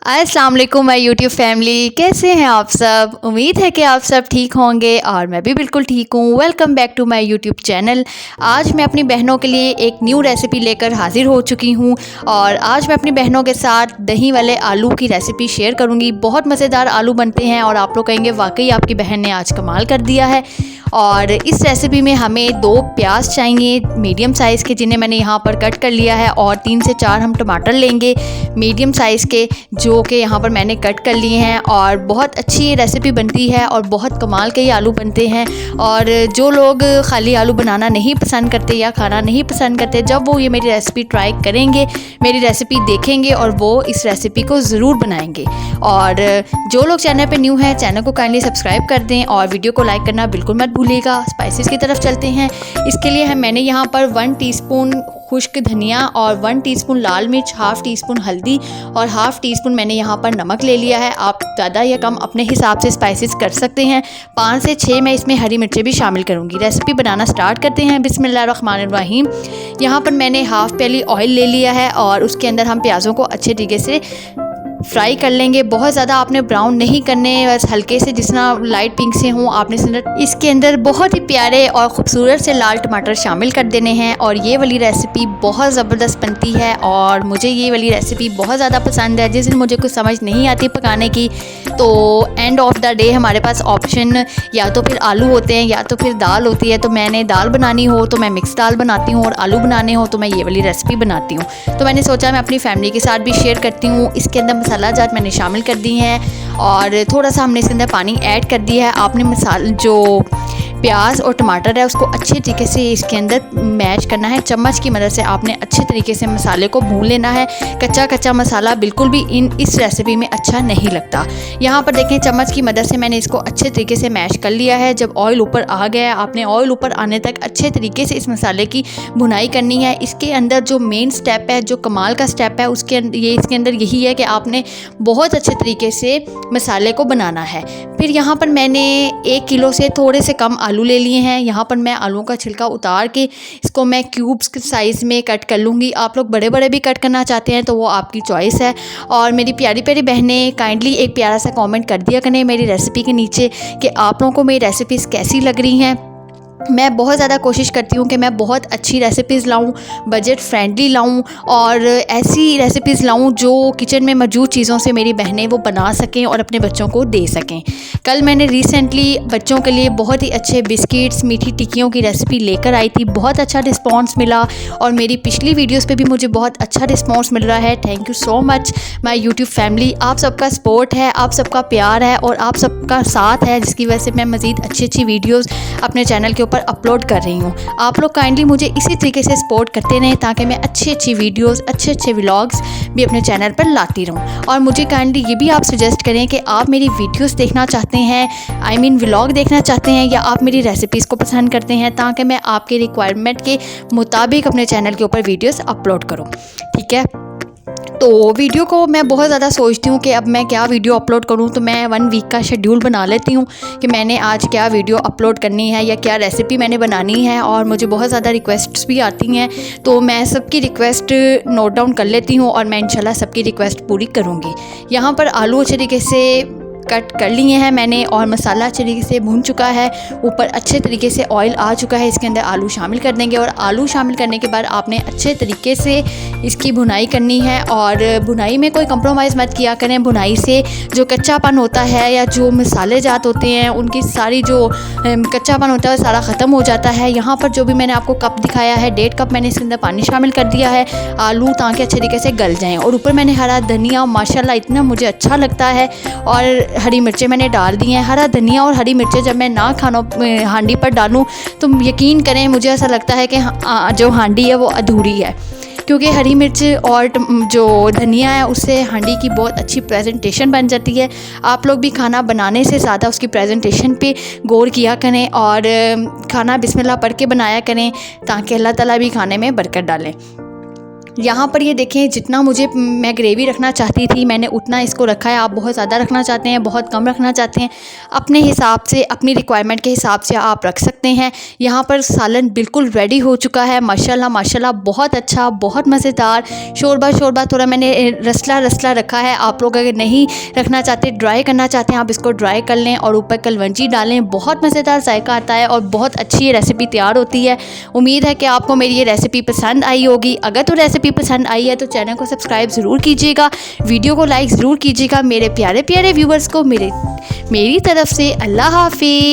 अस्सलाम वालेकुम my YouTube family, कैसे हैं आप सब। उम्मीद है कि आप सब ठीक होंगे और मैं भी बिल्कुल ठीक हूँ। Welcome back to my YouTube channel. आज मैं अपनी बहनों के लिए एक न्यू रेसिपी लेकर हाजिर हो चुकी हूँ और आज मैं अपनी बहनों के साथ दही वाले आलू की रेसिपी शेयर करूँगी। बहुत मज़ेदार आलू बनते हैं और आप लोग कहेंगे वाकई आपकी बहन ने आज कमाल कर दिया है। और इस रेसिपी में हमें 2 प्याज चाहिए मीडियम साइज़ के, जिन्हें मैंने यहाँ पर कट कर लिया है, और 3 से 4 हम टमाटर लेंगे मीडियम साइज़ के, जो कि यहाँ पर मैंने कट कर लिए हैं। और बहुत अच्छी ये रेसिपी बनती है और बहुत कमाल के ये आलू बनते हैं। और जो लोग खाली आलू बनाना नहीं पसंद करते या खाना नहीं पसंद करते, जब वो ये मेरी रेसिपी ट्राई करेंगे, मेरी रेसिपी देखेंगे और वो इस रेसिपी को ज़रूर बनाएंगे। और जो लोग चैनल पे न्यू हैं, चैनल को काइंडली सब्सक्राइब कर दें और वीडियो को लाइक करना बिल्कुल मत भूलिएगा। स्पाइसेस की तरफ चलते हैं। इसके लिए मैंने यहाँ पर 1 टीस्पून खुश्क धनिया और 1 टीस्पून लाल मिर्च, हाफ़ टीस्पून हल्दी और हाफ़ टीस्पून मैंने यहाँ पर नमक ले लिया है। आप ज़्यादा या कम अपने हिसाब से स्पाइसेस कर सकते हैं। 5 से 6 मैं इसमें हरी मिर्चें भी शामिल करूँगी। रेसिपी बनाना स्टार्ट करते हैं। बिस्मिल्लाहिर्रहमानिर्रहीम। यहाँ पर मैंने हाफ़ प्याली ऑयल ले लिया है और उसके अंदर हम प्याज़ों को अच्छे तरीके से फ्राई कर लेंगे। बहुत ज़्यादा आपने ब्राउन नहीं करने, बस हल्के से जितना लाइट पिंक से हों आपने इसके अंदर बहुत ही प्यारे और ख़ूबसूरत से लाल टमाटर शामिल कर देने हैं। और ये वाली रेसिपी बहुत ज़बरदस्त बनती है और मुझे ये वाली रेसिपी बहुत ज़्यादा पसंद है। जिस दिन मुझे कुछ समझ नहीं आती पकाने की, तो एंड ऑफ द डे हमारे पास ऑप्शन या तो फिर आलू होते हैं या तो फिर दाल होती है। तो मैंने दाल बनानी हो तो मैं मिक्स दाल बनाती हूँ और आलू बनाने हो तो मैं ये वाली रेसिपी बनाती हूँ। तो मैंने सोचा मैं अपनी फैमिली के साथ भी शेयर करती हूँ। इसके अंदर मसाला जात मैंने शामिल कर दी हैं और थोड़ा सा हमने इसके अंदर पानी ऐड कर दिया है। आपने जो प्याज और टमाटर है उसको अच्छे तरीके से इसके अंदर मैश करना है। चम्मच की मदद से आपने अच्छे तरीके से मसाले को भून लेना है। कच्चा कच्चा मसाला बिल्कुल भी इस रेसिपी में अच्छा नहीं लगता। यहाँ पर देखें, चम्मच की मदद से मैंने इसको अच्छे तरीके से मैश कर लिया है। जब ऑयल ऊपर आ गया, आपने ऑयल ऊपर आने तक अच्छे तरीके से इस मसाले की भुनाई करनी है। इसके अंदर जो मेन स्टेप है, जो कमाल का स्टेप है, इसके अंदर यही है कि आपने बहुत अच्छे तरीके से मसाले को बनाना है। फिर यहाँ पर मैंने 1 किलो से थोड़े से कम आलू ले लिए हैं। यहाँ पर मैं आलूओं का छिलका उतार के इसको मैं क्यूब्स के साइज़ में कट कर लूँगी। आप लोग बड़े बड़े भी कट करना चाहते हैं तो वो आपकी चॉइस है। और मेरी प्यारी प्यारी बहनें काइंडली एक प्यारा सा कमेंट कर दिया करें मेरी रेसिपी के नीचे कि आप लोगों को मेरी रेसिपीज़ कैसी लग रही हैं। मैं बहुत ज़्यादा कोशिश करती हूँ कि मैं बहुत अच्छी रेसिपीज़ लाऊं, बजट फ्रेंडली लाऊं और ऐसी रेसिपीज़ लाऊं जो किचन में मौजूद चीज़ों से मेरी बहनें वो बना सकें और अपने बच्चों को दे सकें। कल मैंने रिसेंटली बच्चों के लिए बहुत ही अच्छे बिस्किट्स, मीठी टिक्कियों की रेसिपी लेकर आई थी। बहुत अच्छा रिस्पॉन्स मिला और मेरी पिछली वीडियोज़ पर भी मुझे बहुत अच्छा रिस्पॉन्स मिल रहा है। Thank you so much my YouTube family. आप सबका सपोर्ट है, आप सबका प्यार है और आप सबका साथ है, जिसकी वजह से मैं मज़ीद अच्छी अच्छी वीडियोज़ अपने चैनल के पर अपलोड कर रही हूँ। आप लोग काइंडली मुझे इसी तरीके से सपोर्ट करते रहें ताकि मैं अच्छी अच्छी वीडियोस, अच्छे अच्छे व्लॉग्स भी अपने चैनल पर लाती रहूँ। और मुझे काइंडली ये भी आप सजेस्ट करें कि आप मेरी वीडियोस देखना चाहते हैं, व्लॉग देखना चाहते हैं, या आप मेरी रेसिपीज़ को पसंद करते हैं, ताकि मैं आपके रिक्वायरमेंट के मुताबिक अपने चैनल के ऊपर वीडियोस अपलोड करूँ। ठीक है, तो वीडियो को मैं बहुत ज़्यादा सोचती हूँ कि अब मैं क्या वीडियो अपलोड करूँ। तो मैं 1 वीक का शेड्यूल बना लेती हूँ कि मैंने आज क्या वीडियो अपलोड करनी है या क्या रेसिपी मैंने बनानी है। और मुझे बहुत ज़्यादा रिक्वेस्ट्स भी आती हैं, तो मैं सबकी रिक्वेस्ट नोट डाउन कर लेती हूँ और मैं इंशाल्लाह सबकी रिक्वेस्ट पूरी करूँगी। यहाँ पर आलू अच्छे तरीके से कट कर लिए हैं मैंने और मसाला अच्छे तरीके से भून चुका है। ऊपर अच्छे तरीके से ऑयल आ चुका है। इसके अंदर आलू शामिल कर देंगे और आलू शामिल करने के बाद आपने अच्छे तरीके से इसकी भुनाई करनी है। और भुनाई में कोई कंप्रोमाइज़ मत किया करें। भुनाई से जो कच्चापन होता है या जो मसाले जात होते हैं उनकी सारी जो कच्चापन होता है वो सारा ख़त्म हो जाता है। यहाँ पर जो भी मैंने आपको कप दिखाया है, 1.5 कप मैंने इसके अंदर पानी शामिल कर दिया है आलू ताकि अच्छे तरीके से गल जाएँ। और ऊपर मैंने हरा धनिया, माशाल्लाह इतना मुझे अच्छा लगता है, और हरी मिर्चें मैंने डाल दी हैं। हरा धनिया और हरी मिर्चें जब मैं ना हांडी पर डालूं तो यकीन करें मुझे ऐसा लगता है कि जो हांडी है वो अधूरी है, क्योंकि हरी मिर्च और जो धनिया है उससे हांडी की बहुत अच्छी प्रेजेंटेशन बन जाती है। आप लोग भी खाना बनाने से ज़्यादा उसकी प्रेजेंटेशन पे गौर किया करें और खाना बिस्मिल्लाह पढ़ के बनाया करें ताकि अल्लाह ताला भी खाने में बरकत डालें। यहाँ पर ये देखें, जितना मुझे मैं ग्रेवी रखना चाहती थी मैंने उतना इसको रखा है। आप बहुत ज़्यादा रखना चाहते हैं, बहुत कम रखना चाहते हैं, अपने हिसाब से, अपनी रिक्वायरमेंट के हिसाब से आप रख सकते हैं। यहाँ पर सालन बिल्कुल रेडी हो चुका है। माशाल्लाह माशाल्लाह, बहुत अच्छा, बहुत मज़ेदार। शोरबा थोड़ा मैंने रसला रखा है। आप लोग अगर नहीं रखना चाहते, ड्राई करना चाहते हैं, आप इसको ड्राई कर लें और ऊपर कलवंजी डालें। बहुत मज़ेदार जायका आता है और बहुत अच्छी ये रेसिपी तैयार होती है। उम्मीद है कि आपको मेरी ये रेसिपी पसंद आई होगी। अगर तो रेसिपी पसंद आई है तो चैनल को सब्सक्राइब ज़रूर कीजिएगा, वीडियो को लाइक ज़रूर कीजिएगा। मेरे प्यारे प्यारे व्यूवर्स को मेरी तरफ से अल्लाह हाफिज़।